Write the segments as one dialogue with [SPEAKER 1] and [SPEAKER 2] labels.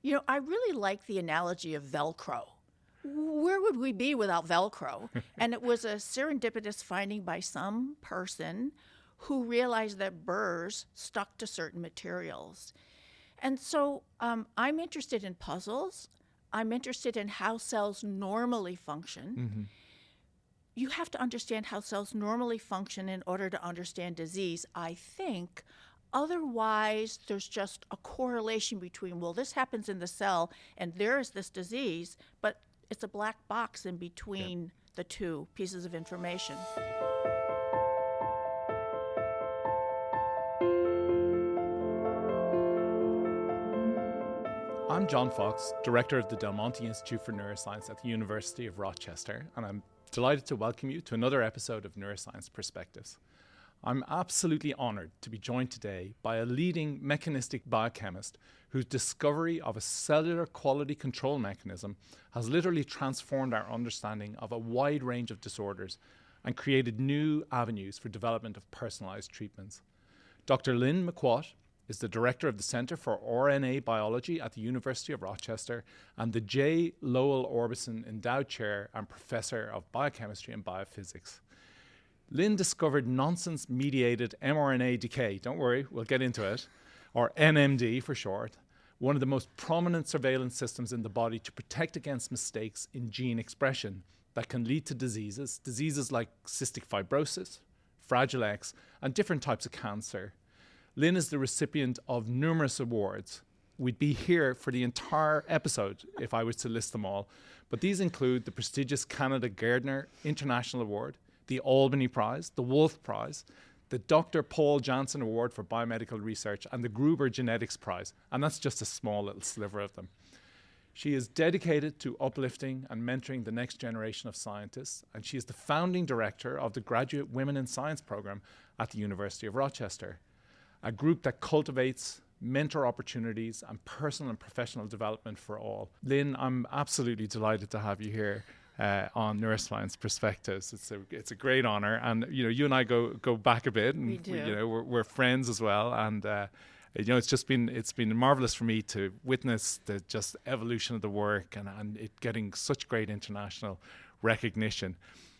[SPEAKER 1] I really like the analogy of Velcro. Where would we be without Velcro? And it was a serendipitous finding by some person who realized that burrs stuck to certain materials. And so I'm interested in puzzles. I'm interested in how cells normally function.
[SPEAKER 2] Mm-hmm.
[SPEAKER 1] You have to understand how cells normally function in order to understand disease, I think. Otherwise, there's just a correlation between, well, this happens in the cell and there is this disease, but it's a black box in between the two pieces of information.
[SPEAKER 2] I'm John Foxe, Director of the Monte Institute for Neuroscience at the University of Rochester, and I'm delighted to welcome you to another episode of Neuroscience Perspectives. I'm absolutely honoured to be joined today by a leading mechanistic biochemist whose discovery of a cellular quality control mechanism has literally transformed our understanding of a wide range of disorders and created new avenues for development of personalised treatments. Dr. Lynne Maquat is the Director of the Centre for RNA Biology at the University of Rochester and the J. Lowell Orbison Endowed Chair and Professor of Biochemistry and Biophysics. Lynne discovered nonsense-mediated mRNA decay, don't worry, we'll get into it, or NMD for short, one of the most prominent surveillance systems in the body to protect against mistakes in gene expression that can lead to diseases like cystic fibrosis, Fragile X, and different types of cancer. Lynne is the recipient of numerous awards. We'd be here for the entire episode if I was to list them all, but these include the prestigious Canada Gairdner International Award, the Albany Prize, the Wolf Prize, the Dr. Paul Janssen Award for Biomedical Research, and the Gruber Genetics Prize. And that's just a small little sliver of them. She is dedicated to uplifting and mentoring the next generation of scientists, and she is the founding director of the Graduate Women in Science program at the University of Rochester, a group that cultivates mentor opportunities and personal and professional development for all. Lynne, I'm absolutely delighted to have you here on Neuroscience Perspectives. It's a great honor, and you and I go back a bit, and
[SPEAKER 1] we do.
[SPEAKER 2] We're friends as well, and it's been marvelous for me to witness the just evolution of the work and it getting such great international recognition.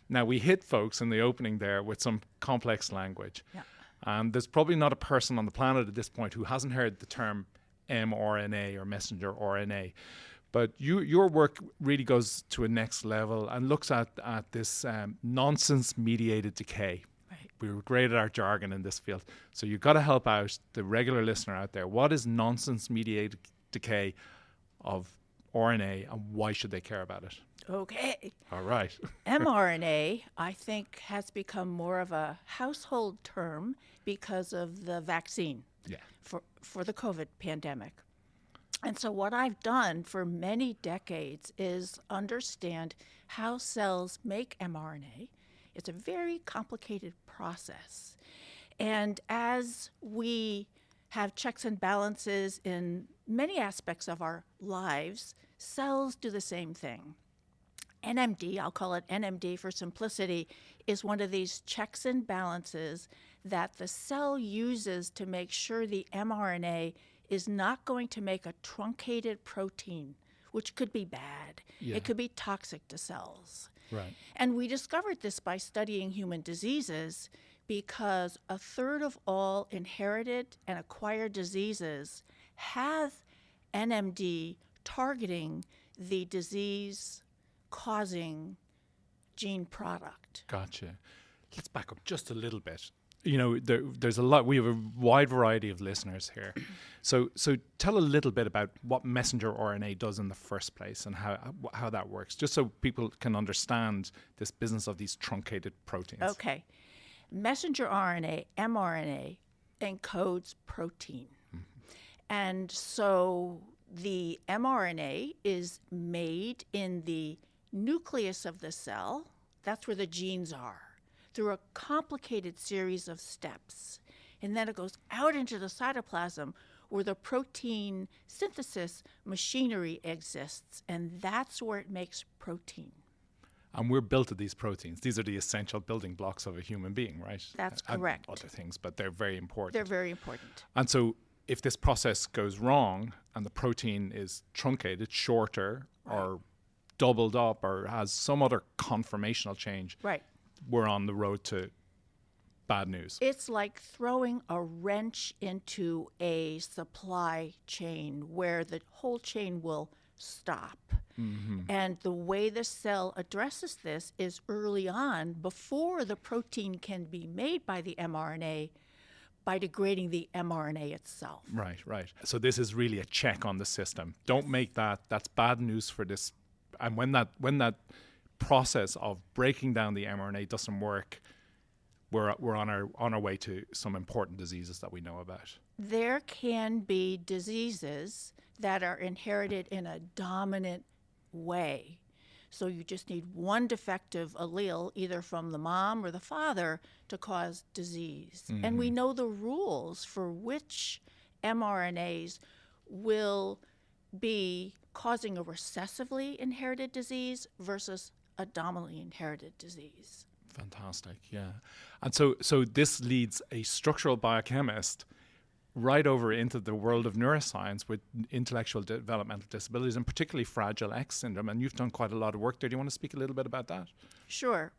[SPEAKER 2] Now, we hit folks in the opening there with some complex language.
[SPEAKER 1] Yeah.
[SPEAKER 2] And there's probably not a person on the planet at this point who hasn't heard the term mRNA or messenger RNA. But your work really goes to a next level and looks at this nonsense-mediated decay.
[SPEAKER 1] Right.
[SPEAKER 2] We're great at our jargon in this field. So you've got to help out the regular listener out there. What is nonsense-mediated decay of RNA and why should they care about it?
[SPEAKER 1] Okay.
[SPEAKER 2] All right.
[SPEAKER 1] mRNA, I think, has become more of a household term because of the vaccine for the COVID pandemic. And so what I've done for many decades is understand how cells make mRNA. It's a very complicated process. And as we have checks and balances in many aspects of our lives, cells do the same thing. NMD, I'll call it NMD for simplicity, is one of these checks and balances that the cell uses to make sure the mRNA is not going to make a truncated protein, which could be bad.
[SPEAKER 2] Yeah.
[SPEAKER 1] It could be toxic to cells.
[SPEAKER 2] Right.
[SPEAKER 1] And we discovered this by studying human diseases because a third of all inherited and acquired diseases have NMD targeting the disease-causing gene product.
[SPEAKER 2] Gotcha. Let's back up just a little bit. There's a lot. We have a wide variety of listeners here. So tell a little bit about what messenger RNA does in the first place and how that works, just so people can understand this business of these truncated proteins.
[SPEAKER 1] Okay. Messenger RNA, mRNA, encodes protein. And so the mRNA is made in the nucleus of the cell. That's where the genes are, through a complicated series of steps. And then it goes out into the cytoplasm where the protein synthesis machinery exists, and that's where it makes protein.
[SPEAKER 2] And we're built of these proteins. These are the essential building blocks of a human being, right?
[SPEAKER 1] That's
[SPEAKER 2] And
[SPEAKER 1] correct.
[SPEAKER 2] other things, but they're very important.
[SPEAKER 1] They're very important.
[SPEAKER 2] And so if this process goes wrong and the protein is truncated, shorter, or doubled up, or has some other conformational change, we're on the road to bad news.
[SPEAKER 1] It's like throwing a wrench into a supply chain where the whole chain will stop. And the way the cell addresses this is early on, before the protein can be made by the mRNA, by degrading the mRNA itself.
[SPEAKER 2] Right. So this is really a check on the system. Don't make that. That's bad news for this. And when that process of breaking down the mRNA doesn't work, we're on our way to some important diseases that we know about.
[SPEAKER 1] There can be diseases that are inherited in a dominant way. So you just need one defective allele, either from the mom or the father, to cause disease. And we know the rules for which mRNAs will be causing a recessively inherited disease versus a dominantly inherited disease.
[SPEAKER 2] Fantastic, yeah. And so this leads a structural biochemist right over into the world of neuroscience with intellectual developmental disabilities, and particularly Fragile X syndrome. And you've done quite a lot of work there. Do you want to speak a little bit about that?
[SPEAKER 1] Sure.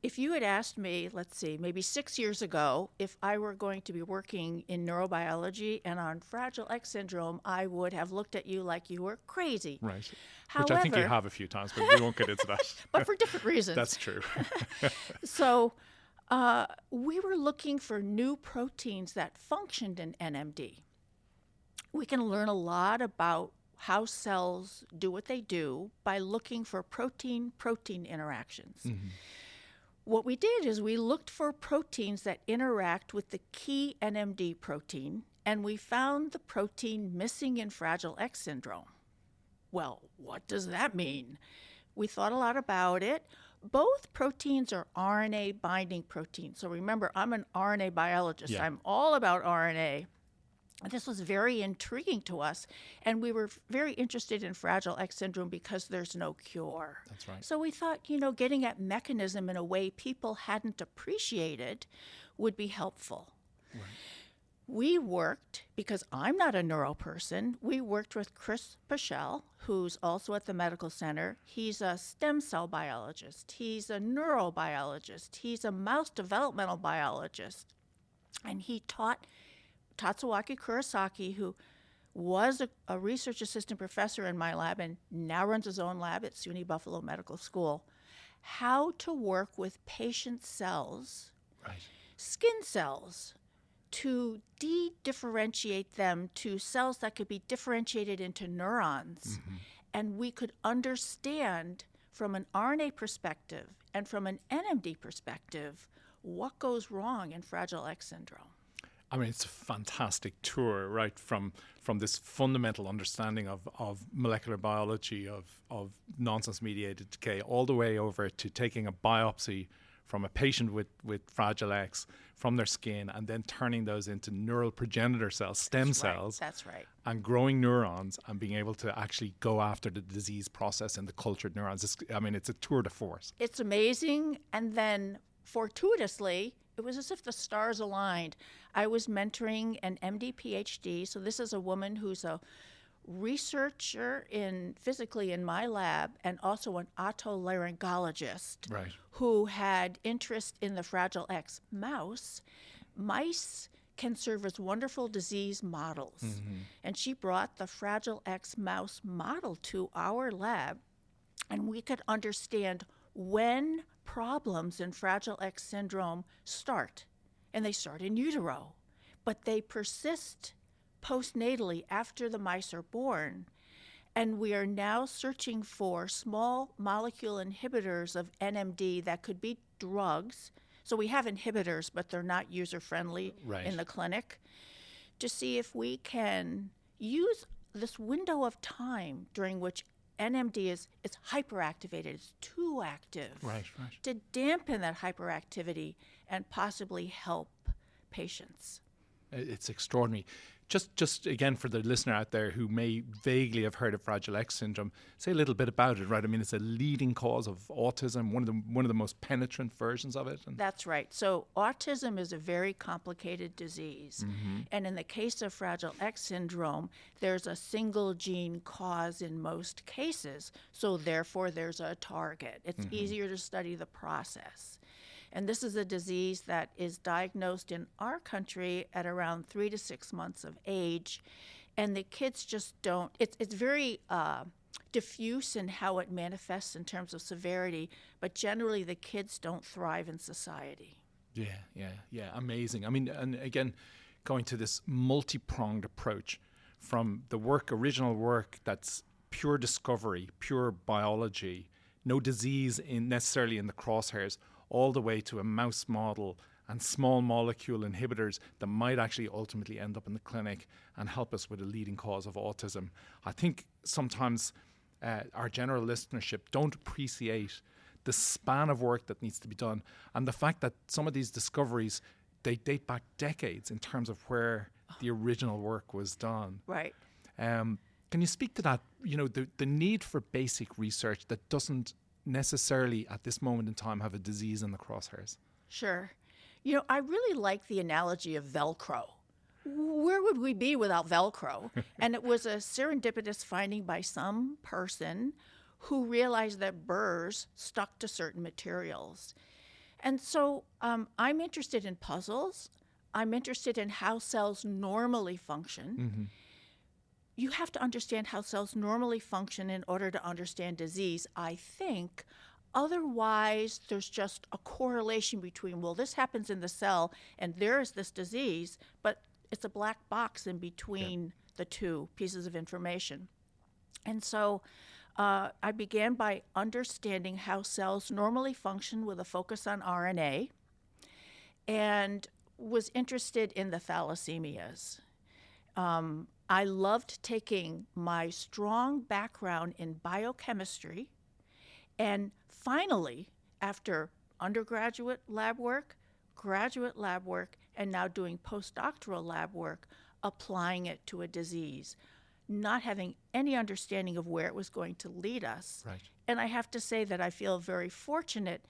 [SPEAKER 1] If you had asked me, let's see, maybe 6 years ago, if I were going to be working in neurobiology and on Fragile X syndrome, I would have looked at you like you were crazy.
[SPEAKER 2] Right.
[SPEAKER 1] However,
[SPEAKER 2] which I think you have a few times, but we won't get into that.
[SPEAKER 1] But for different reasons.
[SPEAKER 2] That's true.
[SPEAKER 1] So we were looking for new proteins that functioned in NMD. We can learn a lot about how cells do what they do by looking for protein-protein interactions. What we did is we looked for proteins that interact with the key NMD protein, and we found the protein missing in Fragile X syndrome. Well, what does that mean? We thought a lot about it. Both proteins are RNA binding proteins. So remember, I'm an RNA biologist.
[SPEAKER 2] Yeah.
[SPEAKER 1] I'm all about RNA. This was very intriguing to us, and we were very interested in Fragile X syndrome because there's no cure.
[SPEAKER 2] That's right.
[SPEAKER 1] So we thought, getting at mechanism in a way people hadn't appreciated would be helpful.
[SPEAKER 2] Right.
[SPEAKER 1] We worked, because I'm not a neuro person, we worked with Chris Pichel, who's also at the medical center. He's a stem cell biologist. He's a neurobiologist. He's a mouse developmental biologist. And he taught Tatsuaki Kurosaki, who was a research assistant professor in my lab and now runs his own lab at SUNY Buffalo Medical School, how to work with patient cells, skin cells, to de-differentiate them to cells that could be differentiated into neurons. And we could understand from an RNA perspective and from an NMD perspective what goes wrong in Fragile X syndrome.
[SPEAKER 2] I mean, it's a fantastic tour, right, from this fundamental understanding of molecular biology, of nonsense-mediated decay, all the way over to taking a biopsy from a patient with Fragile X from their skin, and then turning those into neural progenitor cells, stem cells.
[SPEAKER 1] That's right.
[SPEAKER 2] And growing neurons and being able to actually go after the disease process in the cultured neurons. It's a tour de force.
[SPEAKER 1] It's amazing. And then fortuitously, it was as if the stars aligned. I was mentoring an MD PhD. So this is a woman who's a researcher physically in my lab, and also an otolaryngologist who had interest in the Fragile X mouse. Mice can serve as wonderful disease models. And she brought the Fragile X mouse model to our lab, and we could understand when problems in Fragile X syndrome start. And they start in utero, but they persist postnatally after the mice are born. And we are now searching for small molecule inhibitors of NMD that could be drugs. So we have inhibitors, but they're not user-friendly in the clinic, to see if we can use this window of time during which NMD is hyperactivated, it's too active, to dampen that hyperactivity and possibly help patients.
[SPEAKER 2] It's extraordinary. just again, for the listener out there who may vaguely have heard of Fragile X syndrome, say a little bit about it, right? I mean, it's a leading cause of autism, one of the most penetrant versions of it.
[SPEAKER 1] That's right. So autism is a very complicated disease. And in the case of Fragile X syndrome, there's a single gene cause in most cases. So therefore, there's a target. It's easier to study the process. And this is a disease that is diagnosed in our country at around 3 to 6 months of age. And the kids just don't, it's very diffuse in how it manifests in terms of severity, but generally the kids don't thrive in society.
[SPEAKER 2] Yeah, amazing. I mean, and again, going to this multi-pronged approach from the original work that's pure discovery, pure biology, no disease necessarily in the crosshairs, all the way to a mouse model and small molecule inhibitors that might actually ultimately end up in the clinic and help us with a leading cause of autism. I think sometimes our general listenership don't appreciate the span of work that needs to be done, and the fact that some of these discoveries, they date back decades in terms of where the original work was done.
[SPEAKER 1] Right.
[SPEAKER 2] Can you speak to that, the need for basic research that doesn't necessarily at this moment in time have a disease in the crosshairs?
[SPEAKER 1] Sure. I really like the analogy of Velcro. Where would we be without Velcro? And it was a serendipitous finding by some person who realized that burrs stuck to certain materials. And so I'm interested in puzzles. I'm interested in how cells normally function. You have to understand how cells normally function in order to understand disease, I think. Otherwise, there's just a correlation between, well, this happens in the cell and there is this disease, but it's a black box in between the two pieces of information. And so I began by understanding how cells normally function with a focus on RNA, and was interested in the thalassemias. I loved taking my strong background in biochemistry, and finally, after undergraduate lab work, graduate lab work, and now doing postdoctoral lab work, applying it to a disease, not having any understanding of where it was going to lead us.
[SPEAKER 2] Right.
[SPEAKER 1] And I have to say that I feel very fortunate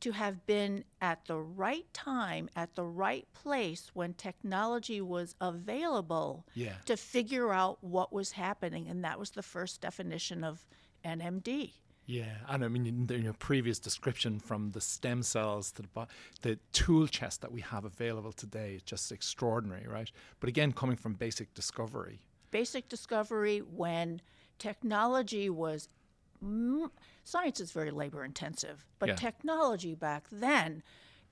[SPEAKER 1] to have been at the right time, at the right place when technology was available to figure out what was happening. And that was the first definition of NMD.
[SPEAKER 2] Yeah, and I mean, in your previous description, from the stem cells to the tool chest that we have available today, it's just extraordinary, right? But again, coming from basic discovery.
[SPEAKER 1] Basic discovery when technology was... Science is very labor intensive, but technology back then,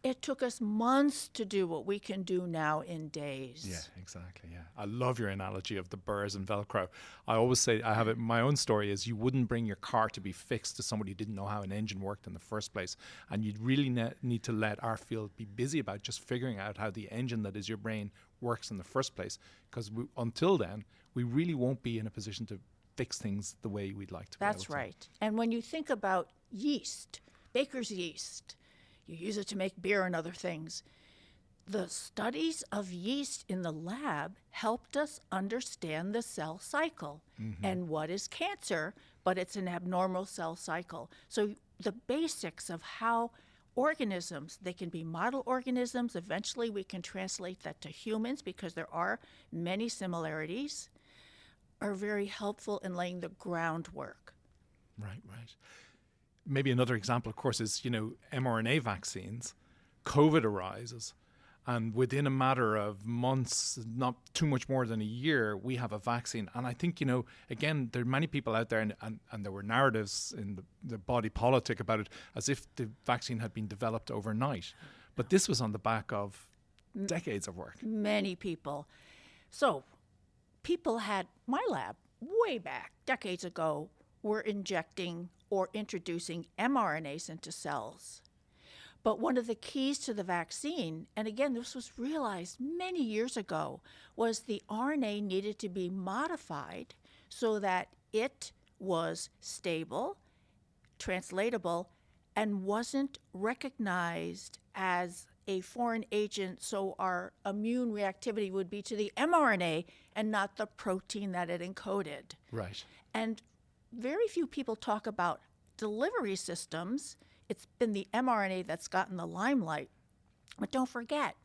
[SPEAKER 1] it took us months to do what we can do now in days.
[SPEAKER 2] Yeah, exactly. Yeah, I love your analogy of the burrs and Velcro. I always say, I have it. My own story is, you wouldn't bring your car to be fixed to somebody who didn't know how an engine worked in the first place, and you'd really need to let our field be busy about just figuring out how the engine that is your brain works in the first place, because until then, we really won't be in a position to fix things the way we'd like to.
[SPEAKER 1] That's right. And when you think about yeast, baker's yeast, you use it to make beer and other things. The studies of yeast in the lab helped us understand the cell cycle and what is cancer, but it's an abnormal cell cycle. So the basics of how organisms, they can be model organisms. Eventually we can translate that to humans because there are many similarities, are very helpful in laying the groundwork.
[SPEAKER 2] Right. Maybe another example, of course, is, mRNA vaccines. COVID arises, and within a matter of months, not too much more than a year, we have a vaccine. And I think, again, there are many people out there, and there were narratives in the body politic about it as if the vaccine had been developed overnight. But this was on the back of decades of work.
[SPEAKER 1] Many people. So people had, my lab, way back, decades ago, were injecting or introducing mRNAs into cells. But one of the keys to the vaccine, and again, this was realized many years ago, was the RNA needed to be modified so that it was stable, translatable, and wasn't recognized as a foreign agent, so our immune reactivity would be to the mRNA and not the protein that it encoded.
[SPEAKER 2] Right.
[SPEAKER 1] And very few people talk about delivery systems. It's been the mRNA that's gotten the limelight. But don't forget,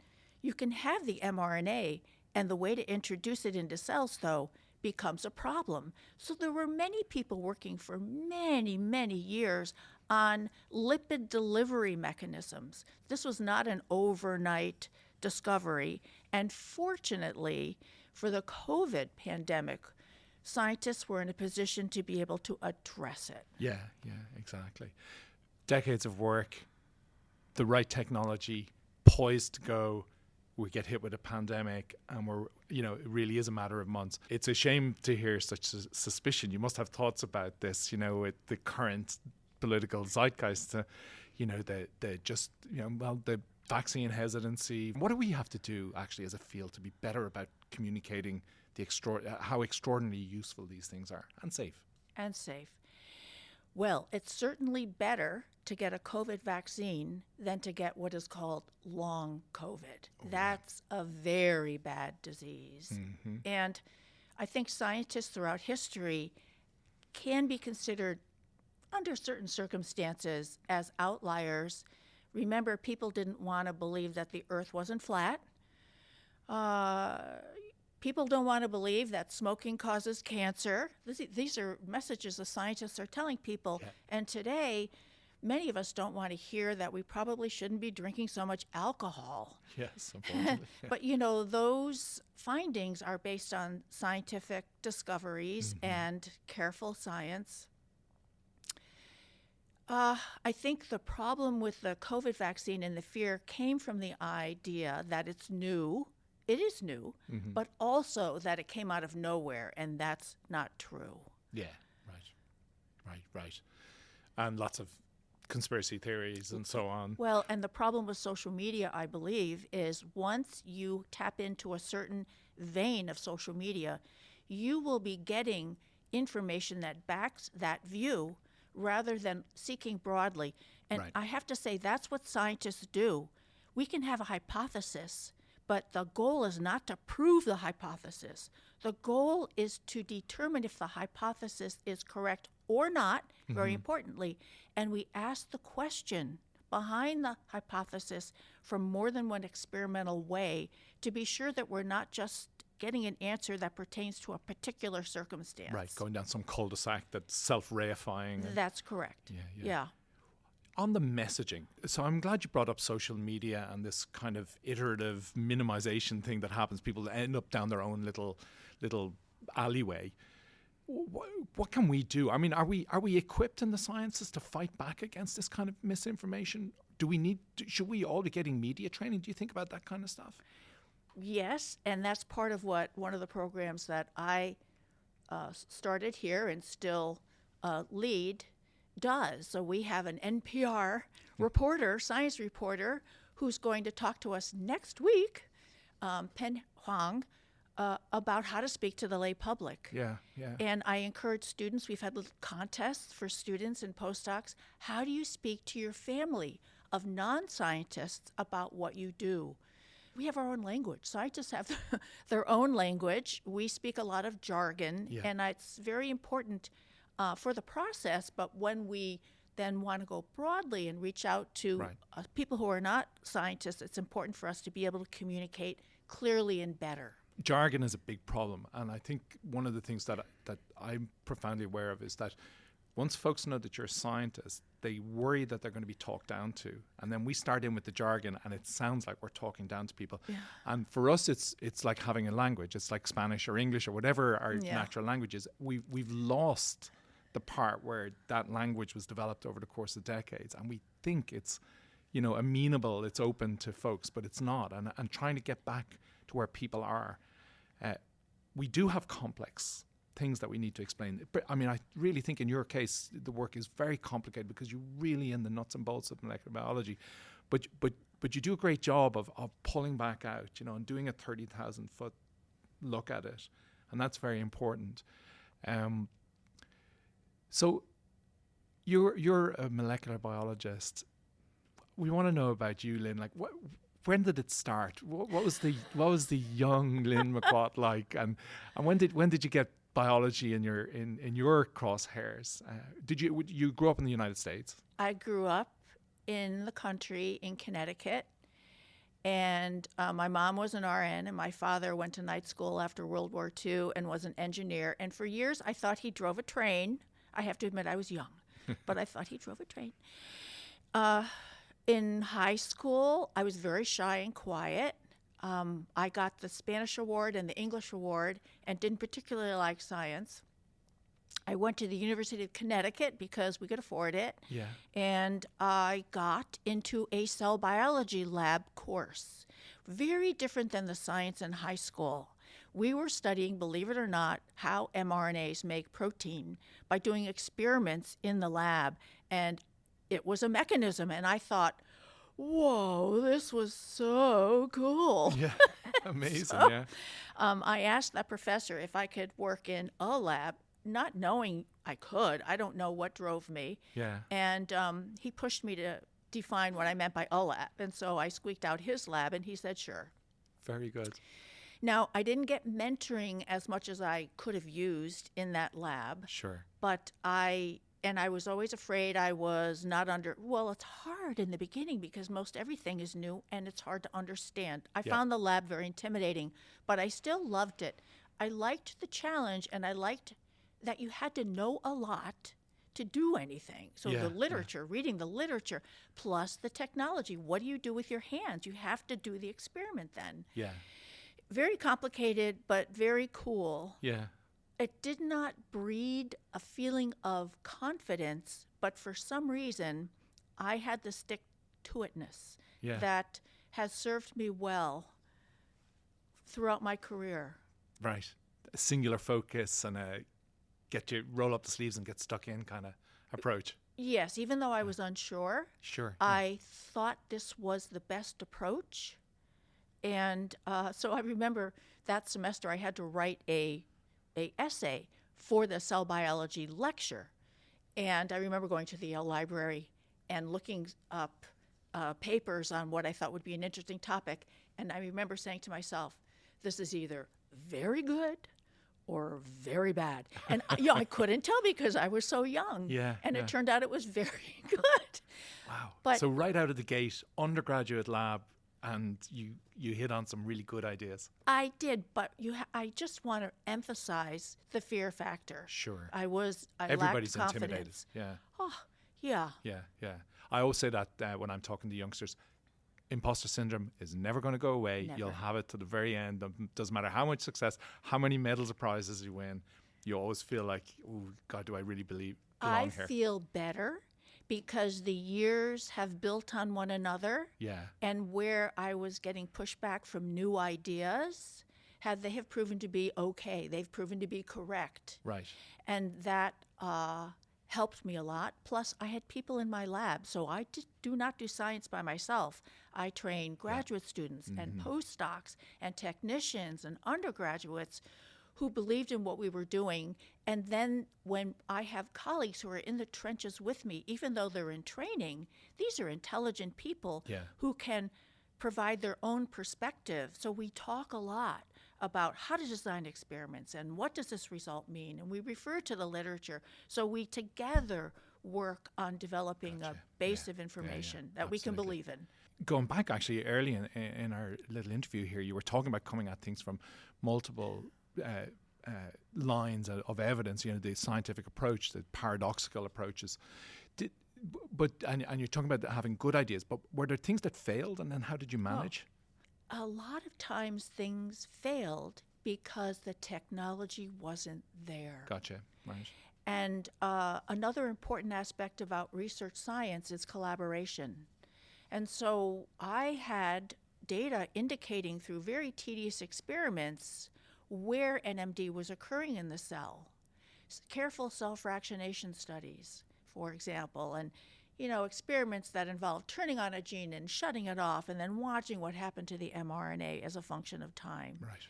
[SPEAKER 1] you can have the mRNA, and the way to introduce it into cells, though, becomes a problem. So there were many people working for many, many years on lipid delivery mechanisms. This was not an overnight discovery. And fortunately, for the COVID pandemic, scientists were in a position to be able to address it.
[SPEAKER 2] Yeah, exactly. Decades of work, the right technology, poised to go. We get hit with a pandemic, and it really is a matter of months. It's a shame to hear such suspicion. You must have thoughts about this, with the current political zeitgeist, the vaccine hesitancy. What do we have to do actually as a field to be better about communicating how extraordinarily useful these things are and safe?
[SPEAKER 1] And safe. Well, it's certainly better to get a COVID vaccine than to get what is called long COVID. That's a very bad disease. Mm-hmm. And I think scientists throughout history can be considered, under certain circumstances, as outliers. Remember, people didn't want to believe that the Earth wasn't flat. People don't want to believe that smoking causes cancer. These are messages the scientists are telling people. Yeah. And today, many of us don't want to hear that we probably shouldn't be drinking so much alcohol.
[SPEAKER 2] Yes, unfortunately. Yeah.
[SPEAKER 1] But, those findings are based on scientific discoveries and careful science. I think the problem with the COVID vaccine and the fear came from the idea that it's new. It is new, but also that it came out of nowhere, and that's not true.
[SPEAKER 2] Yeah, right. And lots of conspiracy theories and so on.
[SPEAKER 1] Well, and the problem with social media, I believe, is once you tap into a certain vein of social media, you will be getting information that backs that view rather than seeking broadly. And I have to say, that's what scientists do. We can have a hypothesis, but the goal is not to prove the hypothesis. The goal is to determine if the hypothesis is correct or not, very importantly. And we ask the question behind the hypothesis from more than one experimental way to be sure that we're not just getting an answer that pertains to a particular circumstance.
[SPEAKER 2] Right, going down some cul-de-sac that's self-reifying.
[SPEAKER 1] That's correct. Yeah.
[SPEAKER 2] On the messaging, so I'm glad you brought up social media and this kind of iterative minimization thing that happens. People end up down their own little alleyway. What can we do? I mean, are we equipped in the sciences to fight back against this kind of misinformation? Should we all be getting media training? Do you think about that kind of stuff?
[SPEAKER 1] Yes, and that's part of what one of the programs that I started here and still lead does. So we have an NPR reporter, science reporter, who's going to talk to us next week, Pen Huang, about how to speak to the lay public.
[SPEAKER 2] Yeah.
[SPEAKER 1] And I encourage students, we've had little contests for students and postdocs. How do you speak to your family of non-scientists about what you do? We have our own language. Scientists have their own language. We speak a lot of jargon, and it's very important for the process. But when we then want to go broadly and reach out to people who are not scientists, it's important for us to be able to communicate clearly and better.
[SPEAKER 2] Jargon is a big problem, and I think one of the things that I'm profoundly aware of is that once folks know that you're a scientist, they worry that they're going to be talked down to. And then we start in with the jargon, and it sounds like we're talking down to people. Yeah. And for us, it's like having a language. It's like Spanish or English or whatever our natural language is. We've lost the part where that language was developed over the course of decades. And we think it's, amenable, it's open to folks, but it's not. And trying to get back to where people are. We do have complex things that we need to explain. But I mean, I really think in your case, the work is very complicated because you're really in the nuts and bolts of molecular biology. But you do a great job of pulling back out, and doing a 30,000 foot look at it. And that's very important. So you're a molecular biologist. We want to know about you, Lynne. Like, when did it start? What was the young Lynne Maquat like? And when did you get biology in your crosshairs? Did you grew up in the United States?
[SPEAKER 1] I grew up in the country in Connecticut, and my mom was an RN, and my father went to night school after World War II and was an engineer. And for years, I thought he drove a train. I have to admit, I was young, but I thought he drove a train. In high school, I was very shy and quiet. I got the Spanish award and the English award and didn't particularly like science. I went to the University of Connecticut because we could afford it.
[SPEAKER 2] Yeah.
[SPEAKER 1] And I got into a cell biology lab course. Very different than the science in high school. We were studying, believe it or not, how mRNAs make protein by doing experiments in the lab. And it was a mechanism. And I thought, whoa, this was so cool.
[SPEAKER 2] Yeah, amazing, yeah.
[SPEAKER 1] I asked that professor if I could work in a lab, not knowing I could. I don't know what drove me.
[SPEAKER 2] Yeah.
[SPEAKER 1] And he pushed me to define what I meant by a lab. And so I squeaked out his lab, and he said, sure.
[SPEAKER 2] Very good.
[SPEAKER 1] Now, I didn't get mentoring as much as I could have used in that lab.
[SPEAKER 2] Sure.
[SPEAKER 1] But I was always afraid I was not well, it's hard in the beginning because most everything is new and it's hard to understand. I found the lab very intimidating, but I still loved it. I liked the challenge, and I liked that you had to know a lot to do anything. So the literature, reading the literature, plus the technology. What do you do with your hands? You have to do the experiment then.
[SPEAKER 2] Yeah.
[SPEAKER 1] Very complicated, but very cool.
[SPEAKER 2] Yeah.
[SPEAKER 1] It did not breed a feeling of confidence, but for some reason, I had the stick-to-itness that has served me well throughout my career.
[SPEAKER 2] Right. A singular focus and a roll up the sleeves and get stuck in kind of approach.
[SPEAKER 1] Yes, even though I was unsure, I thought this was the best approach. And so I remember that semester I had to write a essay for the cell biology lecture. And I remember going to the Yale Library and looking up papers on what I thought would be an interesting topic. And I remember saying to myself, this is either very good or very bad. And I couldn't tell because I was so young. And it turned out it was very good.
[SPEAKER 2] Wow.
[SPEAKER 1] But,
[SPEAKER 2] so right out of the gate, undergraduate lab, and you hit on some really good ideas.
[SPEAKER 1] I did, but I just want to emphasize the fear factor.
[SPEAKER 2] Sure.
[SPEAKER 1] Everybody's lacked
[SPEAKER 2] intimidated.
[SPEAKER 1] confidence.
[SPEAKER 2] Yeah.
[SPEAKER 1] Oh, yeah.
[SPEAKER 2] Yeah, yeah. I always say that when I'm talking to youngsters, imposter syndrome is never going to go away.
[SPEAKER 1] Never.
[SPEAKER 2] You'll have it to the very end. Doesn't matter how much success, how many medals or prizes you win. You always feel like, oh, God, do I really belong here?
[SPEAKER 1] I feel better because the years have built on one another.
[SPEAKER 2] Yeah.
[SPEAKER 1] And where I was getting pushback from new ideas, they have proven to be okay. They've proven to be correct.
[SPEAKER 2] Right.
[SPEAKER 1] And that helped me a lot. Plus, I had people in my lab, so I do not do science by myself. I train graduate students and postdocs and technicians and undergraduates who believed in what we were doing. And then when I have colleagues who are in the trenches with me, even though they're in training, these are intelligent people who can provide their own perspective. So we talk a lot about how to design experiments and what does this result mean, and we refer to the literature. So we together work on developing a base of information that we can believe in.
[SPEAKER 2] Going back actually early in our little interview here, you were talking about coming at things from multiple lines of evidence, the scientific approach, the paradoxical approaches. And you're talking about having good ideas, but were there things that failed, and then how did you manage?
[SPEAKER 1] A lot of times things failed because the technology wasn't there.
[SPEAKER 2] Gotcha, right.
[SPEAKER 1] And another important aspect about research science is collaboration. And so I had data indicating through very tedious experiments where NMD was occurring in the cell. Careful cell fractionation studies, for example, and experiments that involve turning on a gene and shutting it off and then watching what happened to the mRNA as a function of time.
[SPEAKER 2] Right.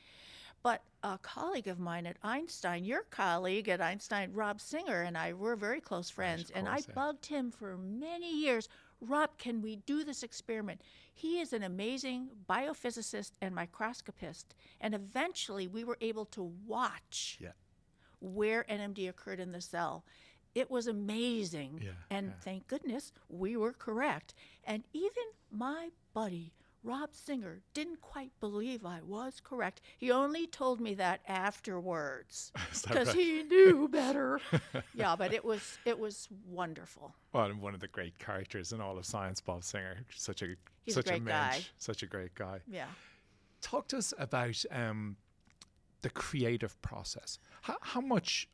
[SPEAKER 1] But a colleague of mine at Einstein, your colleague at Einstein, Rob Singer, and I were very close friends, and I bugged him for many years. Rob, can we do this experiment? He is an amazing biophysicist and microscopist. And eventually we were able to watch where NMD occurred in the cell. It was amazing. And thank goodness we were correct. And even my buddy, Rob Singer, didn't quite believe I was correct. He only told me that afterwards because he knew better. But it was wonderful.
[SPEAKER 2] Well, and one of the great characters in all of science, Bob Singer. Such a
[SPEAKER 1] great guy.
[SPEAKER 2] Such a great guy.
[SPEAKER 1] Yeah.
[SPEAKER 2] Talk to us about the creative process. How much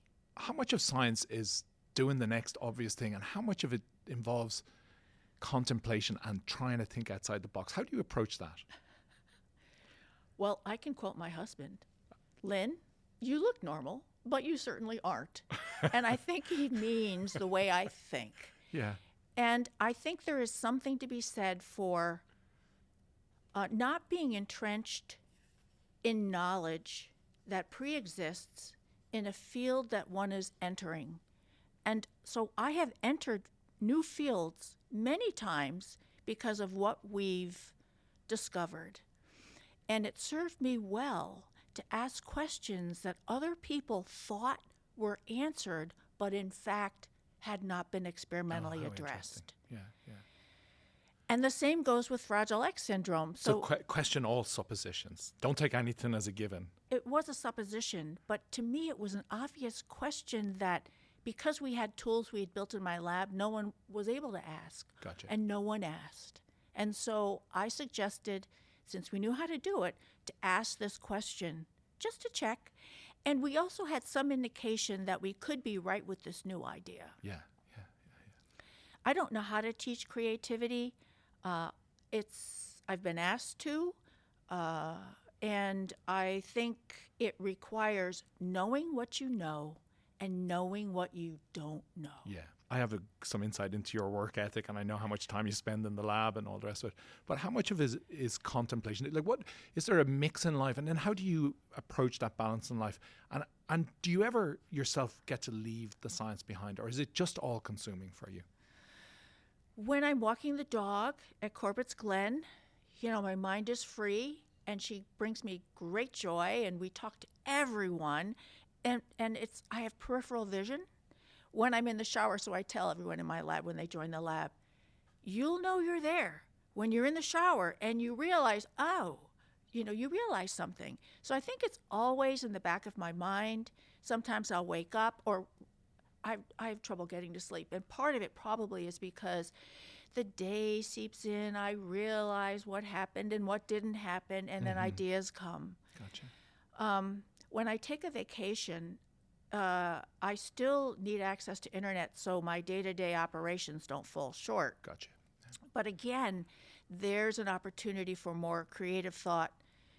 [SPEAKER 2] of science is doing the next obvious thing, and how much of it involves contemplation and trying to think outside the box? How do you approach that?
[SPEAKER 1] Well, I can quote my husband. Lynn, you look normal, but you certainly aren't. And I think he means the way I think.
[SPEAKER 2] Yeah.
[SPEAKER 1] And I think there is something to be said for not being entrenched in knowledge that pre-exists in a field that one is entering. And so I have entered new fields many times because of what we've discovered. And it served me well to ask questions that other people thought were answered, but in fact had not been experimentally addressed.
[SPEAKER 2] Yeah.
[SPEAKER 1] And the same goes with Fragile X syndrome.
[SPEAKER 2] So question all suppositions. Don't take anything as a given.
[SPEAKER 1] It was a supposition, but to me it was an obvious question that because we had tools we had built in my lab, no one was able to ask.
[SPEAKER 2] Gotcha.
[SPEAKER 1] And no one asked. And so I suggested, since we knew how to do it, to ask this question just to check. And we also had some indication that we could be right with this new idea.
[SPEAKER 2] Yeah.
[SPEAKER 1] I don't know how to teach creativity. I've been asked to, and I think it requires knowing what you know and knowing what you don't know.
[SPEAKER 2] Yeah, I have some insight into your work ethic, and I know how much time you spend in the lab and all the rest of it. But how much of it is contemplation? Like, what is there a mix in life, and then how do you approach that balance in life? And do you ever yourself get to leave the science behind, or is it just all consuming for you?
[SPEAKER 1] When I'm walking the dog at Corbett's Glen, my mind is free, and she brings me great joy, and we talk to everyone. And I have peripheral vision when I'm in the shower, so I tell everyone in my lab when they join the lab, you'll know you're there when you're in the shower and you realize, you realize something. So I think it's always in the back of my mind. Sometimes I'll wake up, or I have trouble getting to sleep. And part of it probably is because the day seeps in, I realize what happened and what didn't happen, and then ideas come.
[SPEAKER 2] Gotcha.
[SPEAKER 1] When I take a vacation, I still need access to internet so my day-to-day operations don't fall short.
[SPEAKER 2] Gotcha.
[SPEAKER 1] But again, there's an opportunity for more creative thought.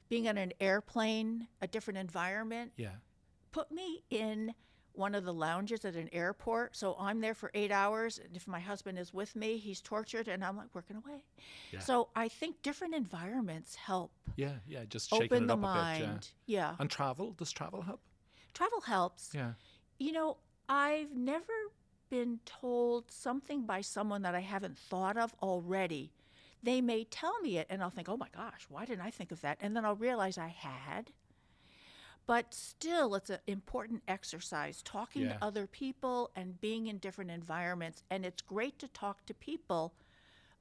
[SPEAKER 1] Being on an airplane, a different environment, put me in one of the lounges at an airport. So I'm there for 8 hours, and if my husband is with me, he's tortured, and I'm like working away. Yeah. So I think different environments help.
[SPEAKER 2] Yeah, just shaking
[SPEAKER 1] open
[SPEAKER 2] it
[SPEAKER 1] the
[SPEAKER 2] up
[SPEAKER 1] mind.
[SPEAKER 2] A bit.
[SPEAKER 1] Yeah.
[SPEAKER 2] And travel? Does travel help?
[SPEAKER 1] Travel helps.
[SPEAKER 2] Yeah.
[SPEAKER 1] I've never been told something by someone that I haven't thought of already. They may tell me it, and I'll think, oh my gosh, why didn't I think of that? And then I'll realize I had. But still, it's an important exercise, talking to other people and being in different environments. And it's great to talk to people.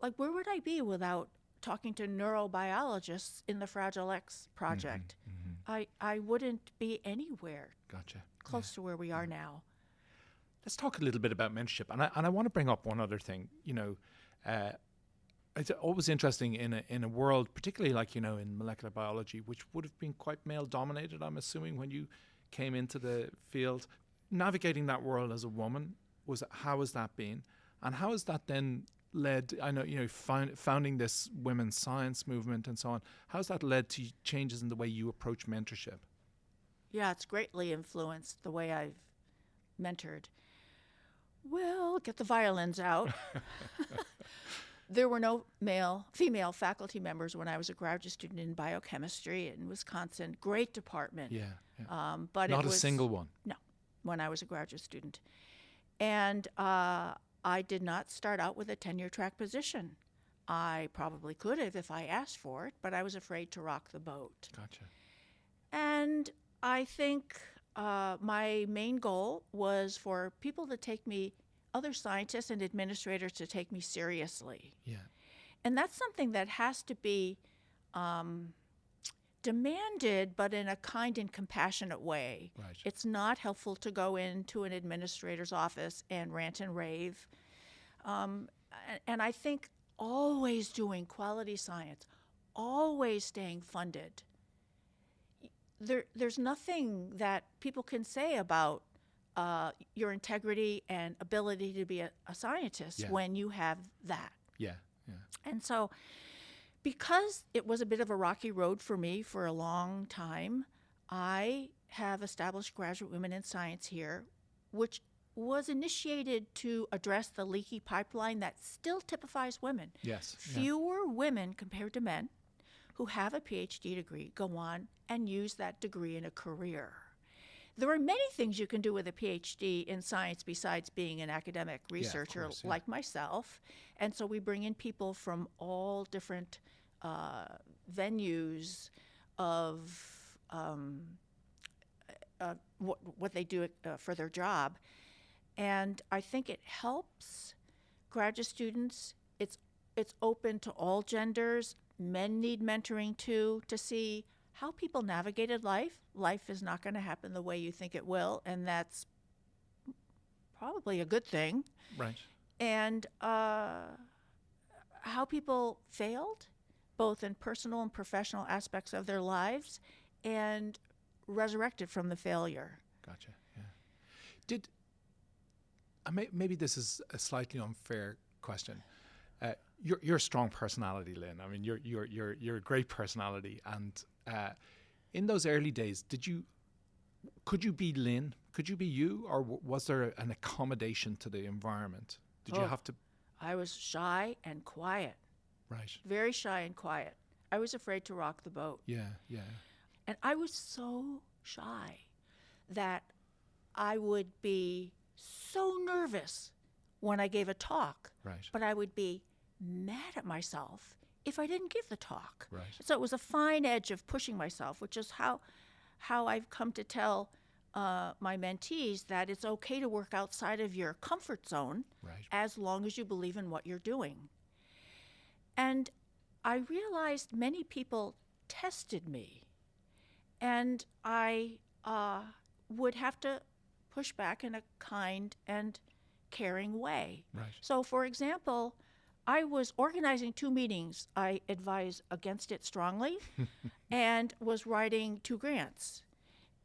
[SPEAKER 1] Like, where would I be without talking to neurobiologists in the Fragile X project? I wouldn't be anywhere close to where we are now.
[SPEAKER 2] Let's talk a little bit about mentorship. And I want to bring up one other thing. It's always interesting in a world, particularly like, in molecular biology, which would have been quite male-dominated, I'm assuming, when you came into the field. Navigating that world as a woman, how has that been? And how has that then led, I know, founding this women's science movement and so on, how has that led to changes in the way you approach mentorship?
[SPEAKER 1] Yeah, it's greatly influenced the way I've mentored. Well, get the violins out. There were no female faculty members when I was a graduate student in biochemistry in Wisconsin. Great department.
[SPEAKER 2] Yeah.
[SPEAKER 1] But
[SPEAKER 2] not a single one.
[SPEAKER 1] No, when I was a graduate student. And I did not start out with a tenure track position. I probably could have if I asked for it, but I was afraid to rock the boat.
[SPEAKER 2] Gotcha.
[SPEAKER 1] And I think my main goal was for people to take me, other scientists and administrators to take me seriously.
[SPEAKER 2] Yeah.
[SPEAKER 1] And that's something that has to be demanded, but in a kind and compassionate way.
[SPEAKER 2] Right.
[SPEAKER 1] It's not helpful to go into an administrator's office and rant and rave. And I think always doing quality science, always staying funded. There's nothing that people can say about your integrity and ability to be a scientist when you have that.
[SPEAKER 2] Yeah, yeah.
[SPEAKER 1] And so, because it was a bit of a rocky road for me for a long time, I have established Graduate Women in Science here, which was initiated to address the leaky pipeline that still typifies women.
[SPEAKER 2] Yes.
[SPEAKER 1] Fewer women compared to men who have a PhD degree go on and use that degree in a career. There are many things you can do with a PhD in science besides being an academic researcher like myself. And so we bring in people from all different venues of what they do for their job. And I think it helps graduate students. It's open to all genders. Men need mentoring too, to see how people navigated life. Life is not going to happen the way you think it will, and that's probably a good thing.
[SPEAKER 2] Right.
[SPEAKER 1] And how people failed, both in personal and professional aspects of their lives, and resurrected from the failure.
[SPEAKER 2] Gotcha. Yeah. Maybe this is a slightly unfair question. You're a strong personality, Lynne. I mean, you're a great personality, and in those early days, could you be Lynne? Could you be you, or was there an accommodation to the environment? Did you have to?
[SPEAKER 1] I was shy and quiet.
[SPEAKER 2] Right.
[SPEAKER 1] Very shy and quiet. I was afraid to rock the boat.
[SPEAKER 2] Yeah.
[SPEAKER 1] And I was so shy that I would be so nervous when I gave a talk.
[SPEAKER 2] Right.
[SPEAKER 1] But I would be mad at myself if I didn't give the talk.
[SPEAKER 2] Right.
[SPEAKER 1] So it was a fine edge of pushing myself, which is how I've come to tell my mentees that it's okay to work outside of your comfort zone as long as you believe in what you're doing. And I realized many people tested me, and I would have to push back in a kind and caring way.
[SPEAKER 2] Right.
[SPEAKER 1] So, for example, I was organizing 2 meetings. I advise against it strongly, and was writing 2 grants.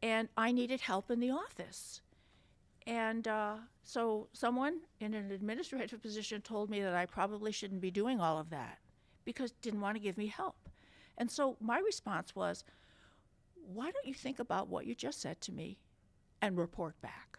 [SPEAKER 1] And I needed help in the office. And so someone in an administrative position told me that I probably shouldn't be doing all of that because didn't want to give me help. And so my response was, why don't you think about what you just said to me and report back?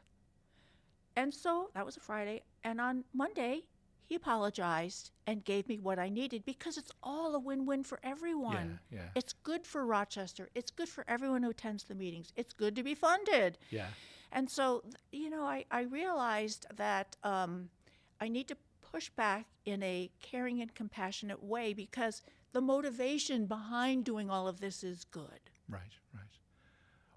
[SPEAKER 1] And so that was a Friday. And on Monday, he apologized and gave me what I needed because it's all a win-win for everyone.
[SPEAKER 2] Yeah.
[SPEAKER 1] It's good for Rochester. It's good for everyone who attends the meetings. It's good to be funded.
[SPEAKER 2] Yeah.
[SPEAKER 1] And so, I realized that I need to push back in a caring and compassionate way because the motivation behind doing all of this is good.
[SPEAKER 2] Right.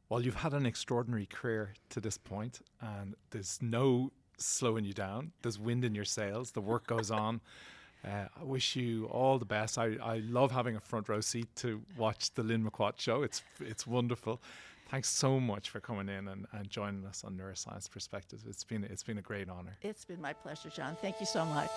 [SPEAKER 2] Well, you've had an extraordinary career to this point, and there's no slowing you down. There's wind in your sails. The work goes on. I wish you all the best. I love having a front row seat to watch the Lynne Maquat show. It's wonderful. Thanks so much for coming in and joining us on Neuroscience Perspectives. It's been a great honor.
[SPEAKER 1] It's been my pleasure, John. Thank you so much.